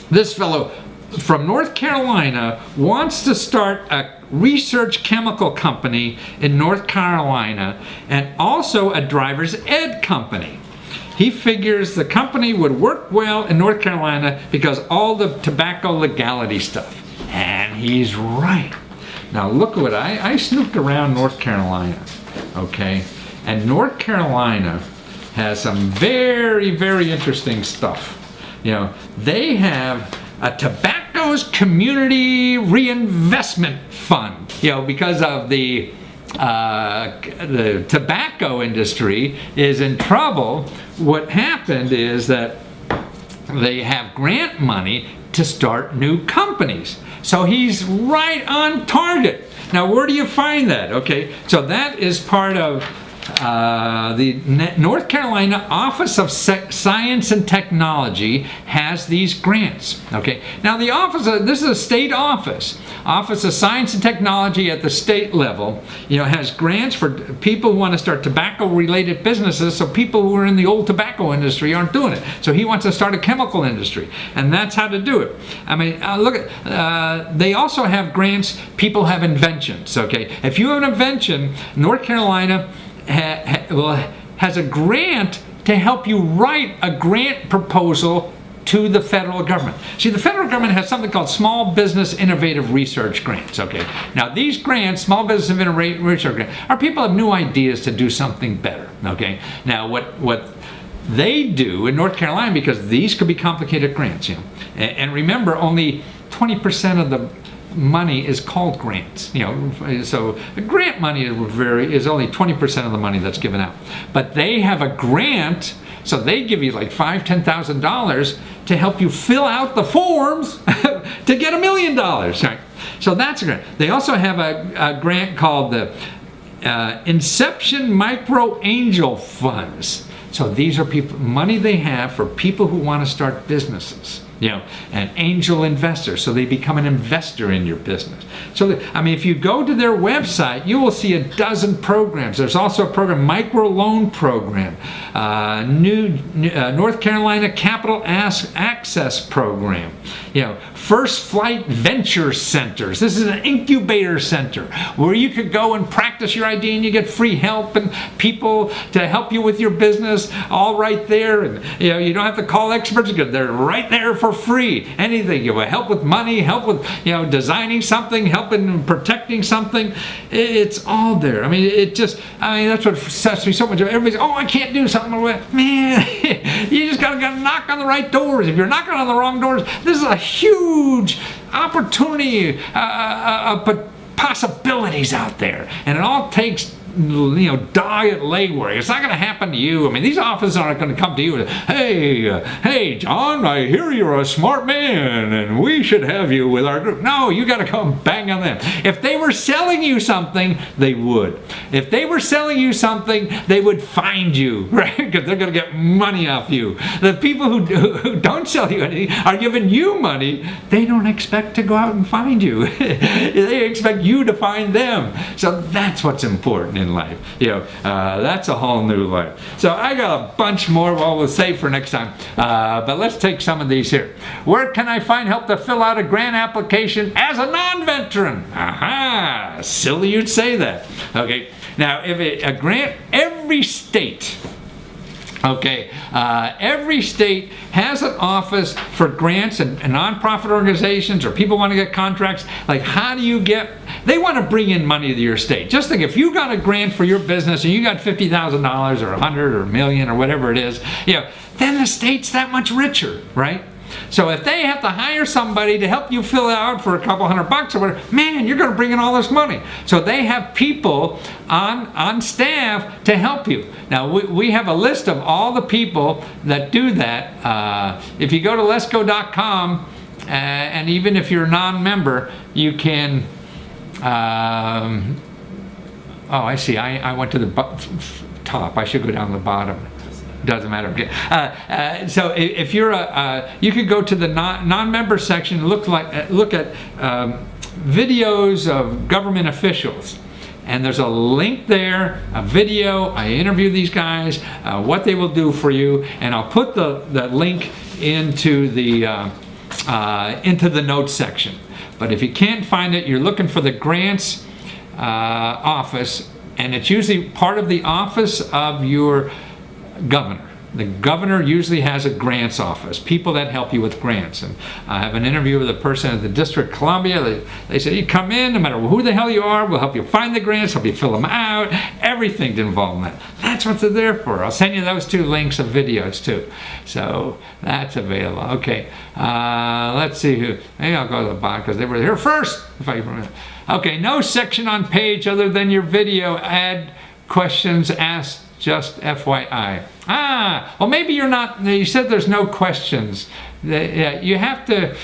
this fellow from North Carolina wants to start a research chemical company in North Carolina and also a driver's ed company. He figures the company would work well in North Carolina because all the tobacco legality stuff. And he's right. Now look what I snooped around North Carolina, okay? And North Carolina has some very, very interesting stuff. You know, they have a tobacco's community reinvestment fund, you know, because of the tobacco industry is in trouble. What happened is that they have grant money to start new companies. So he's right on target. Now, where do you find that? Okay, so that is part of the North Carolina Office of Science and Technology has these grants. Okay, now the office, this is a state office. Office of Science and Technology at the state level, you know, has grants for people who want to start tobacco-related businesses. So people who are in the old tobacco industry aren't doing it. So he wants to start a chemical industry, and that's how to do it. I mean, look at. They also have grants. People have inventions. Okay, if you have an invention, North Carolina has a grant to help you write a grant proposal to the federal government. See, the federal government has something called Small Business Innovative Research Grants, okay? Now, these grants, Small Business Innovative Research Grants, are people have new ideas to do something better, okay? Now, what they do in North Carolina, because these could be complicated grants, you know, and remember, only 20% of the money is called grants, you know, so grant money is only 20% of the money that's given out. But they have a grant, so they give you like $5,000-$10,000 to help you fill out the forms to get $1 million. Right? So that's a grant. They also have a grant called the Inception Micro Angel Funds. So these are people, money they have for people who want to start businesses. You know, an angel investor, so they become an investor in your business. So, I mean, if you go to their website, you will see a dozen programs. There's also a program, micro loan program, North Carolina Capital Access Program, you know, First Flight Venture Centers. This is an incubator center where you could go and practice your idea and you get free help and people to help you with your business, all right there. And you know, you don't have to call experts because they're right there for free. Anything, you know, help with money, help with, you know, designing something, helping protecting something. It's all there. I mean, that's what sets me so much. Everybody's, oh, I can't do something. Man, you just gotta knock on the right doors. If you're knocking on the wrong doors, this is a huge opportunity, possibilities out there, and it all takes, you know, diet legwork. It's not going to happen to you. I mean, these offices aren't going to come to you and, hey, John, I hear you're a smart man and we should have you with our group. No, you got to come bang on them. If they were selling you something, they would. If they were selling you something, they would find you, right? Because they're going to get money off you. The people who don't sell you anything are giving you money. They don't expect to go out and find you. They expect you to find them. So that's what's important in life. You know, that's a whole new life. So I got a bunch more we'll save for next time. But let's take some of these here. Where can I find help to fill out a grant application as a non-veteran? Aha! Silly you'd say that. Okay. Now, if a grant, every state, okay, every state has an office for grants and nonprofit organizations or people want to get contracts. Like, how do you get, they want to bring in money to your state. Just think, if you got a grant for your business and you got $50,000 or 100 or a million or whatever it is, you know, then the state's that much richer, right? So if they have to hire somebody to help you fill it out for a couple $100 or whatever, man, you're going to bring in all this money. So they have people on staff to help you. Now, we have a list of all the people that do that. If you go to Lesko.com, and even if you're a non-member, you can, oh, I see, I went to the top. I should go down the bottom. Doesn't matter. Okay. So if you're you could go to the non-member section, look at videos of government officials, and there's a link there, a video. I interview these guys, what they will do for you, and I'll put the link into the into the notes section. But if you can't find it, you're looking for the grants office, and it's usually part of the office of your governor. The governor usually has a grants office, people that help you with grants. And I have an interview with a person at the District of Columbia. They said, you come in, no matter who the hell you are, we'll help you find the grants, help you fill them out, everything involved in that. That's what they're there for. I'll send you those 2 links of videos too. So that's available. Okay, let's see who. Maybe I'll go to the bottom because they were here first. Okay, no section on page other than your video. Add questions asked. Just FYI. Well, maybe you're not, you said there's no questions. You have to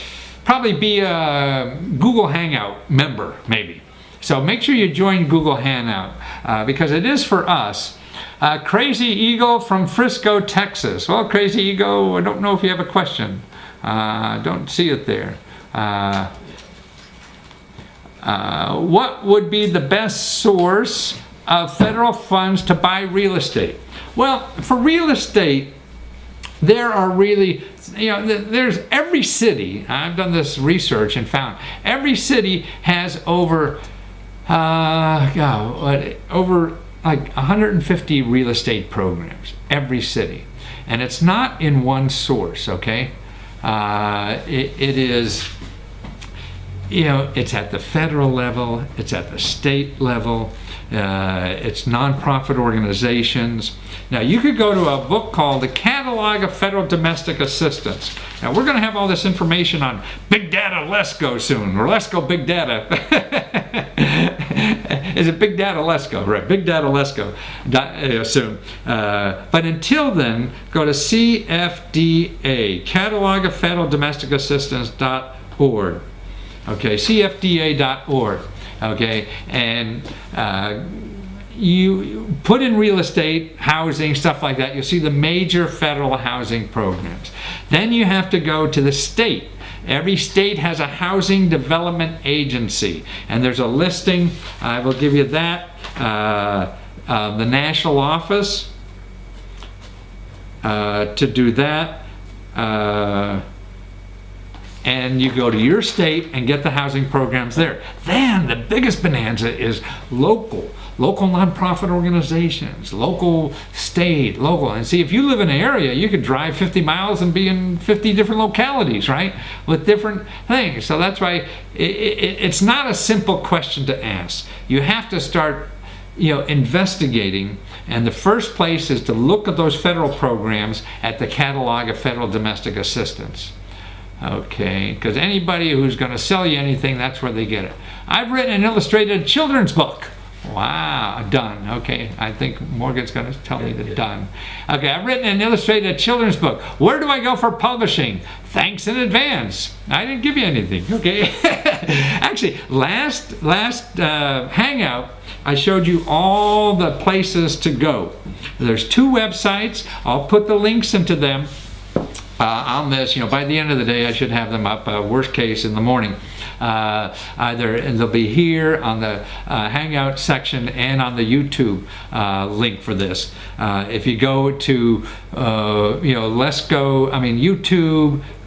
probably be a Google Hangout member, maybe. So make sure you join Google Hangout because it is for us. Crazy Eagle from Frisco, Texas. Well, Crazy Eagle, I don't know if you have a question. Don't see it there. What would be the best source of federal funds to buy real estate? Well, for real estate, there are really, there's every city, I've done this research and found, every city has over like 150 real estate programs, every city. And it's not in one source, okay? It is, it's at the federal level, it's at the state level, it's nonprofit organizations. Now you could go to a book called The Catalog of Federal Domestic Assistance. Now we're going to have all this information on Big Data Lesko soon, or Lesko Big Data. Is it Big Data Lesko? Right, Big Data Lesko soon. But until then, go to CFDA, Catalog of Federal Domestic Assistance.org. Okay, CFDA.org. Okay, and you put in real estate, housing, stuff like that. You'll see the major federal housing programs. Then you have to go to the state. Every state has a housing development agency, and there's a listing. I will give you that. The national office to do that. And you go to your state and get the housing programs there. Then the biggest bonanza is local nonprofit organizations, local, state, local. And see, if you live in an area, you could drive 50 miles and be in 50 different localities, right? With different things. So that's why it's not a simple question to ask. You have to start investigating, and the first place is to look at those federal programs at the Catalog of Federal Domestic Assistance. Okay, because anybody who's going to sell you anything, that's where they get it. I've written an illustrated children's book. Wow, done. Okay, I think Morgan's going to tell me the done. Okay, I've written an illustrated children's book. Where do I go for publishing? Thanks in advance. I didn't give you anything, okay? Actually, last Hangout, I showed you all the places to go. There's 2 websites. I'll put the links into them. On this, by the end of the day, I should have them up. Worst case in the morning, and they'll be here on the Hangout section and on the YouTube link for this. If you go to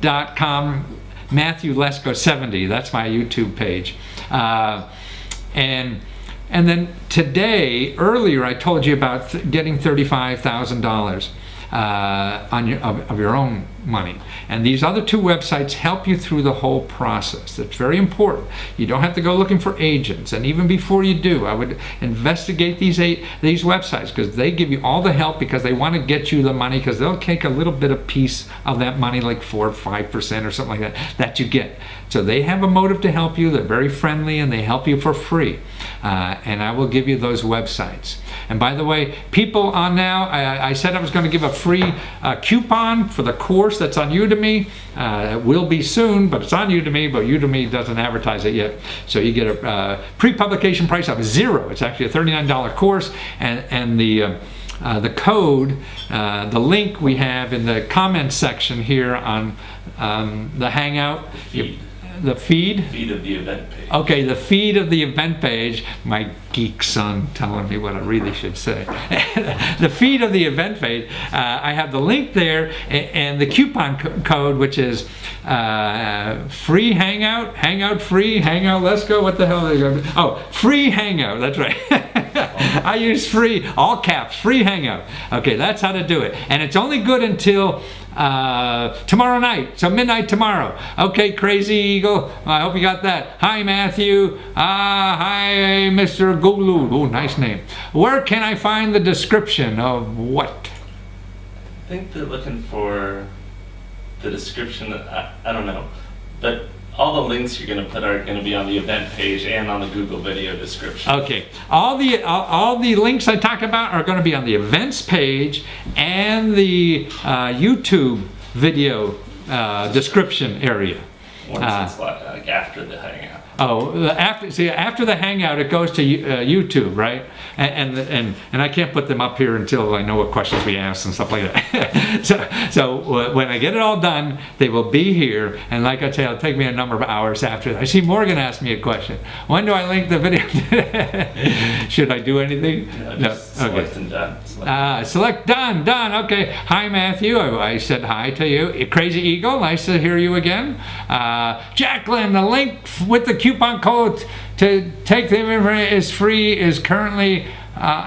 YouTube.com, Matthew Lesko 70. That's my YouTube page, and then today, earlier, I told you about getting $35,000. Of your own money, and these other 2 websites help you through the whole process. It's very important. You don't have to go looking for agents, and even before you do, I would investigate these websites, because they give you all the help, because they want to get you the money, because they'll take a little bit of piece of that money, like 4 or 5% or something like that you get. So they have a motive to help you. They're very friendly, and they help you for free. And I will give you those websites. And by the way, people on now, I said I was going to give a free coupon for the course that's on Udemy. It will be soon, but it's on Udemy, but Udemy doesn't advertise it yet. So you get a pre-publication price of $0. It's actually a $39 course, and the code, the link we have in the comments section here on the Hangout. The feed? Feed of the event page. Okay, the feed of the event page. My geek son telling me what I really should say. The feed of the event page. I have the link there and the coupon code, which is free hangout, hangout free, hangout Lesko. What the hell are they going to? Oh, free hangout. That's right. I use free, all caps, free hangout. Okay, that's how to do it. And it's only good until tomorrow night, so midnight tomorrow. Okay, Crazy Eagle, I hope you got that. Hi, Matthew. Hi, Mr. Gulu. Oh, nice name. Where can I find the description of what? I think they're looking for the description. I don't know, but all the links you're going to put are going to be on the event page and on the Google video description. Okay, all the links I talk about are going to be on the events page and the YouTube video description area. Once it's like after the hangout. Oh, after the hangout, it goes to YouTube, right? And I can't put them up here until I know what questions we ask and stuff like that. so when I get it all done, they will be here. And like I say, it'll take me a number of hours after that. I see Morgan asked me a question. When do I link the video? Should I do anything? No. Select and done. Select done. Okay. Hi, Matthew. I said hi to you. Crazy Eagle. Nice to hear you again. Jacqueline, the link with the coupon code to take the information is free, is currently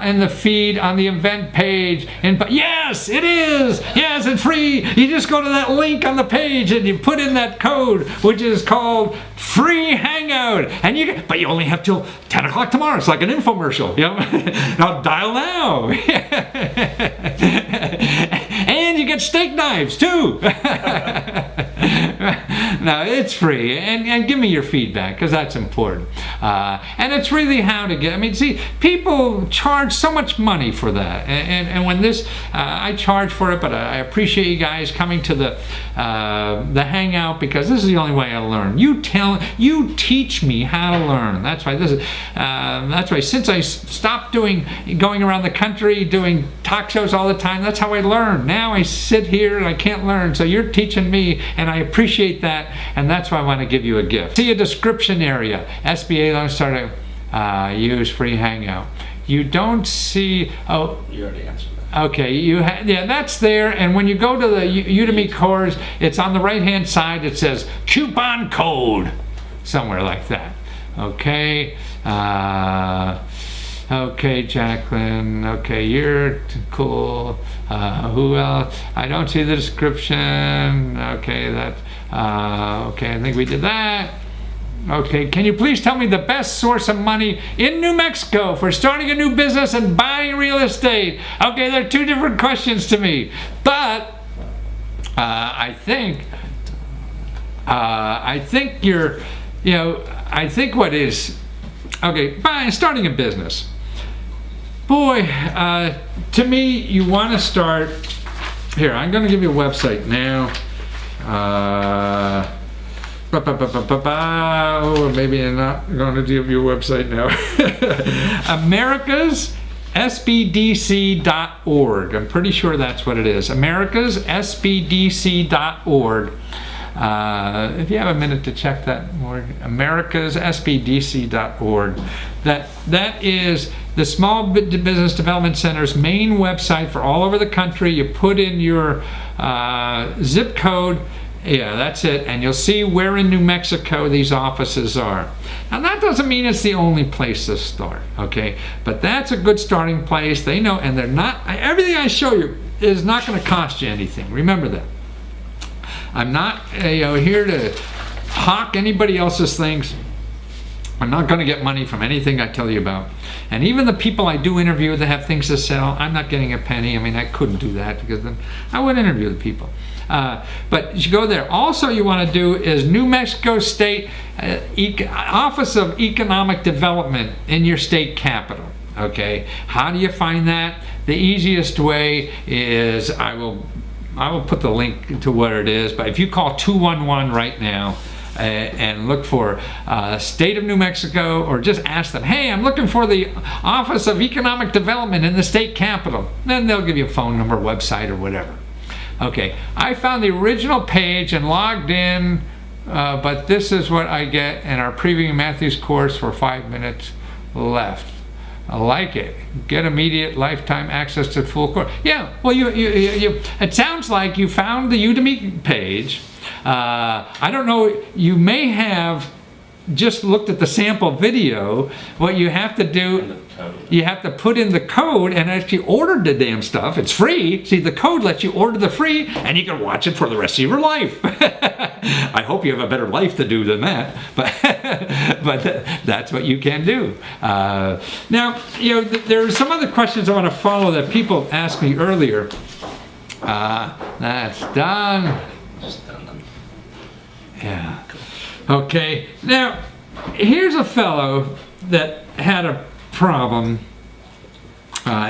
in the feed on the event page. Yes, it is. Yes, it's free. You just go to that link on the page and you put in that code, which is called free hangout. And but you only have till 10 o'clock tomorrow. It's like an infomercial. You know? Now dial now. And you get steak knives too. No, it's free, and give me your feedback, because that's important. And it's really how to get. I mean, see, people charge so much money for that, and when this, I charge for it, but I appreciate you guys coming to the hangout, because this is the only way I learn. You teach me how to learn. That's why this is. That's why since I stopped going around the country doing talk shows all the time, that's how I learn. Now I sit here and I can't learn, so you're teaching me, and I appreciate that, and that's why I want to give you a gift. See a description area. SBA loan starter use free hangout. You don't see. Oh, you already answered that. Okay, yeah, that's there. And when you go to the Udemy course, it's on the right-hand side. It says coupon code, somewhere like that. Okay. Okay, Jacqueline. Okay, you're cool. Who else? I don't see the description. Okay, that. Okay, I think we did that. Okay, can you please tell me the best source of money in New Mexico for starting a new business and buying real estate? Okay, they're two different questions to me, but I think you're, I think what is, okay, starting a business. Boy, to me, you want to start, here, I'm going to give you a website now. Or maybe I'm not going to give you a website now. AmericasSBDC.org. I'm pretty sure that's what it is. AmericasSBDC.org. If you have a minute to check that, AmericasSBDC.org. That is the Small Business Development Center's main website for all over the country. You put in your zip code. Yeah, that's it. And you'll see where in New Mexico these offices are. Now, that doesn't mean it's the only place to start, okay? But that's a good starting place. They know, and they're not, everything I show you is not going to cost you anything. Remember that. I'm not here to hawk anybody else's things. I'm not going to get money from anything I tell you about. And even the people I do interview that have things to sell, I'm not getting a penny. I mean, I couldn't do that, because then I would interview the people. But you go there. Also, you want to do is New Mexico State Office of Economic Development in your state capital. Okay, how do you find that? The easiest way is I will put the link to what it is. But if you call 211 right now and look for State of New Mexico, or just ask them, hey, I'm looking for the Office of Economic Development in the state capital, then they'll give you a phone number, website, or whatever. Okay, I found the original page and logged in but this is what I get in our Previewing Matthews course for 5 minutes left. I like it. Get immediate lifetime access to the full course. Yeah, well, it sounds like you found the Udemy page. I don't know, you may have just looked at the sample video. What you have to do, you have to put in the code and actually order the damn stuff. It's free. See, the code lets you order the free and you can watch it for the rest of your life. I hope you have a better life to do than that, but that's what you can do. Now, there are some other questions I want to follow that people asked me earlier. That's done. Just done them. Yeah. Okay. Now, here's a fellow that had a problem.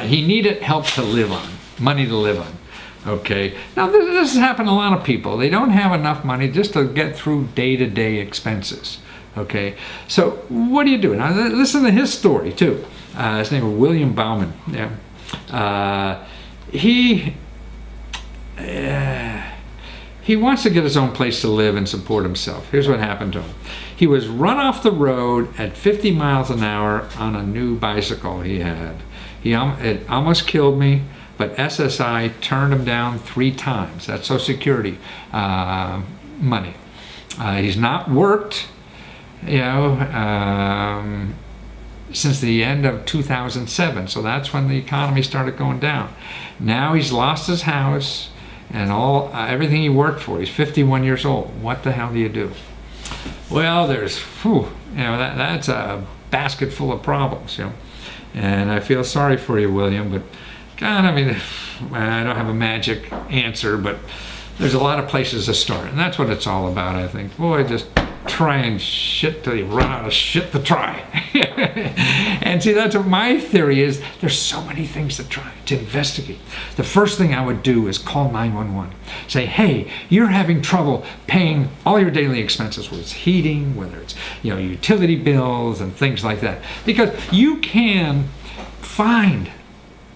He needed help to live on, money to live on. Okay. Now, this has happened to a lot of people. They don't have enough money just to get through day-to-day expenses. Okay. So, what do you do? Now, listen to his story too. His name is William Bauman. Yeah. He wants to get his own place to live and support himself. Here's what happened to him. He was run off the road at 50 miles an hour on a new bicycle he had. It almost killed me, but SSI turned him down 3 times. That's Social Security money. He's not worked, since the end of 2007. So that's when the economy started going down. Now he's lost his house and everything he worked for. He's 51 years old. What the hell do you do? Well, that's a basket full of problems, And I feel sorry for you, William, but God, I don't have a magic answer, but there's a lot of places to start, and that's what it's all about, I think. Boy, just try and shit till you run out of shit to try. And see, that's what my theory is. There's so many things to try, to investigate. The first thing I would do is call 911. Say, hey, you're having trouble paying all your daily expenses, whether it's heating, whether it's utility bills and things like that. Because you can find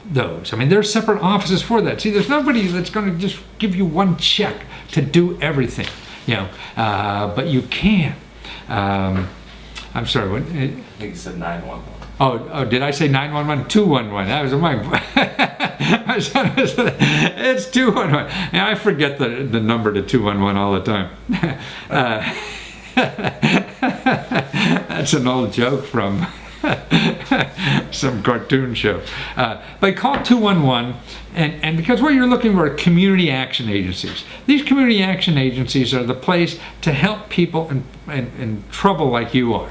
those. There's separate offices for that. See, there's nobody that's going to just give you one check to do everything. But you can. I'm sorry. What? I think you said 911. Oh, did I say 911? 211. That was my. It's 211. I forget the number to 211 all the time. That's an old joke from some cartoon show. But call 211, and because what you're looking for are community action agencies. These community action agencies are the place to help people in trouble like you are.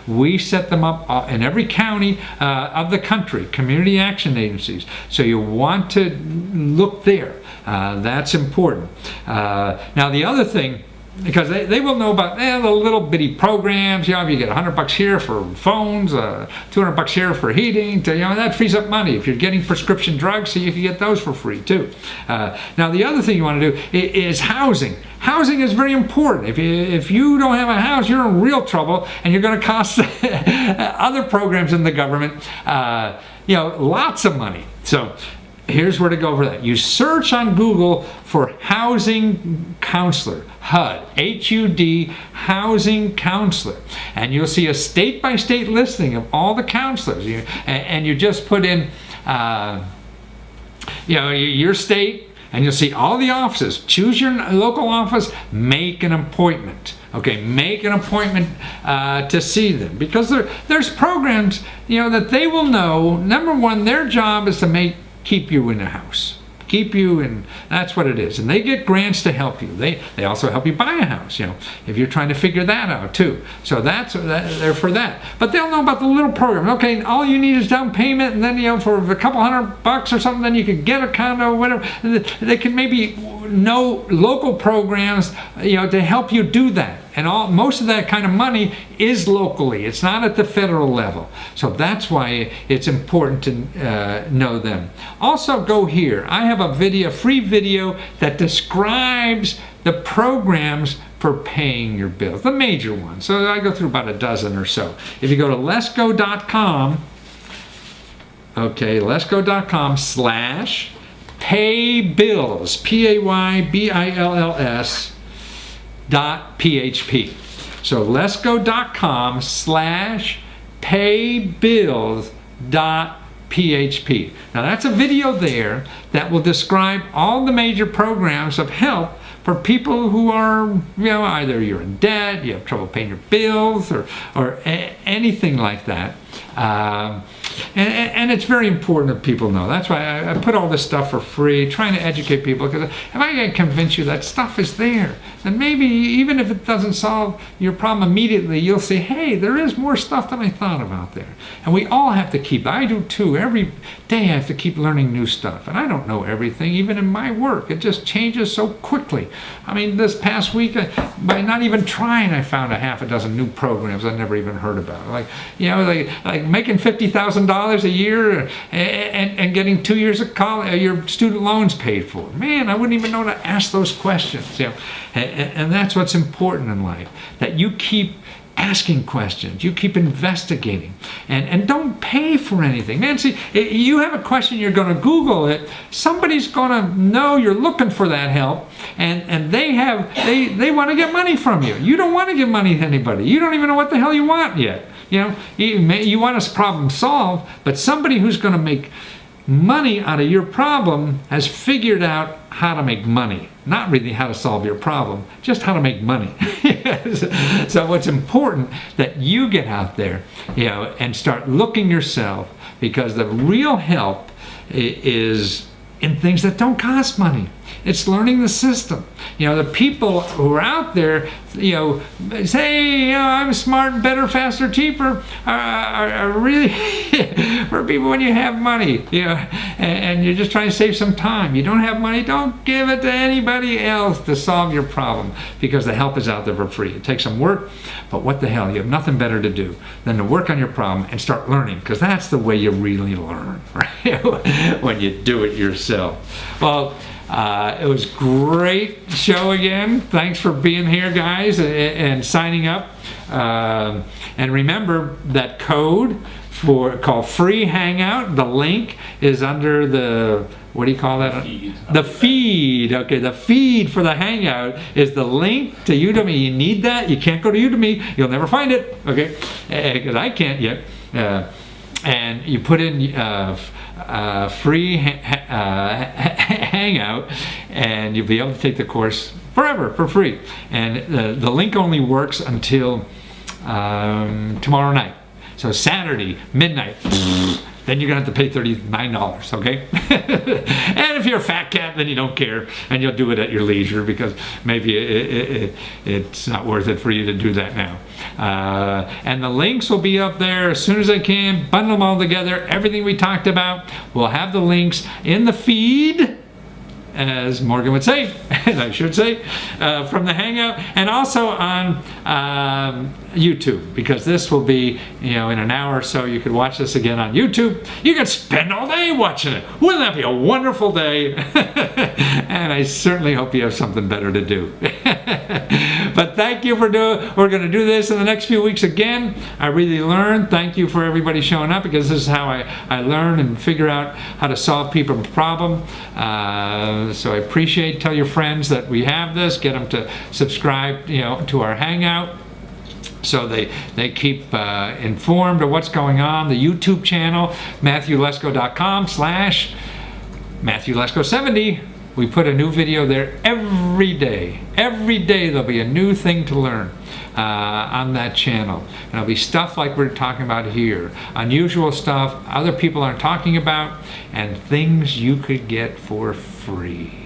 We set them up in every county of the country, community action agencies. So you want to look there. That's important. Now the other thing, because they will know about the little bitty programs. If you get $100 here for phones, $200 here for heating, that frees up money. If you're getting prescription drugs, so you can get those for free too. Now the other thing you want to do is housing. Housing is very important. If you don't have a house, you're in real trouble, and you're going to cost other programs in the government lots of money. So here's where to go for that. You search on Google for housing counselor, HUD, H-U-D, housing counselor. And you'll see a state-by-state listing of all the counselors. And you just put in, your state, and you'll see all the offices. Choose your local office, make an appointment. Okay, make an appointment to see them, because there's programs, that they will know. Number one, their job is to keep you in a house. Keep you in, that's what it is. And they get grants to help you. They also help you buy a house, if you're trying to figure that out too. So they're for that. But they'll know about the little program. Okay, all you need is down payment, and then, for a couple $100 or something, then you can get a condo, whatever. They can maybe know local programs, to help you do that. And most of that kind of money is locally. It's not at the federal level. So that's why it's important to know them. Also, go here. I have a free video that describes the programs for paying your bills, the major ones. So I go through about a dozen or so. If you go to lesko.com, lesko.com/paybills, Paybills, lesko.php. So lesko.com/paybills.php. Now that's a video there that will describe all the major programs of help for people who are, either you're in debt, you have trouble paying your bills, or anything like that. And it's very important that people know. That's why I put all this stuff for free, trying to educate people, because if I can convince you that stuff is there, then maybe even if it doesn't solve your problem immediately, you'll say, hey, there is more stuff than I thought about there. And we all have to keep, I do too, every day I have to keep learning new stuff. And I don't know everything, even in my work. It just changes so quickly. I mean, this past week, by not even trying, I found a half a dozen new programs I never even heard about. Like making $50,000 a year and getting 2 years of college, your student loans paid for. Man, I wouldn't even know to ask those questions. And that's what's important in life, that you keep asking questions, you keep investigating, and don't pay for anything. Man, see, you have a question, you're going to Google it, somebody's going to know you're looking for that help, and they want to get money from you. You don't want to give money to anybody. You don't even know what the hell you want yet. You want a problem solved, but somebody who's going to make money out of your problem has figured out how to make money. Not really how to solve your problem, just how to make money. So it's important that you get out there, and start looking yourself, because the real help is in things that don't cost money. It's learning the system. The people who are out there, say, I'm smart, better, faster, cheaper, are really for people when you have money, and you're just trying to save some time. You don't have money, don't give it to anybody else to solve your problem, because the help is out there for free. It takes some work, but what the hell, you have nothing better to do than to work on your problem and start learning, because that's the way you really learn, right? When you do it yourself. Well, it was great show again. Thanks for being here, guys, and signing up. And remember that code called Free Hangout. The link is under the, what do you call that? Feed. The feed. Okay, the feed for the Hangout is the link to Udemy. You need that. You can't go to Udemy. You'll never find it. Okay, because I can't yet. And you put in free hangout, and you'll be able to take the course forever for free. And the link only works until tomorrow night. So Saturday, midnight. Then you're going to have to pay $39, okay? And if you're a fat cat, then you don't care, and you'll do it at your leisure, because maybe it's not worth it for you to do that now. And the links will be up there as soon as I can. Bundle them all together. Everything we talked about, we'll have the links in the feed, as Morgan would say, and I should say, from the Hangout, and also on YouTube, because this will be, in an hour or so. You could watch this again on YouTube. You could spend all day watching it. Wouldn't that be a wonderful day? And I certainly hope you have something better to do. But thank you for we're going to do this in the next few weeks again. I really learned. Thank you for everybody showing up, because this is how I learn and figure out how to solve people's problem. So I appreciate, tell your friends that we have this, get them to subscribe, to our Hangout, so they keep informed of what's going on. The YouTube channel, MatthewLesko.com/MatthewLesko70. We put a new video there every day. Every day there'll be a new thing to learn on that channel. And it'll be stuff like we're talking about here. Unusual stuff other people aren't talking about, and things you could get for free.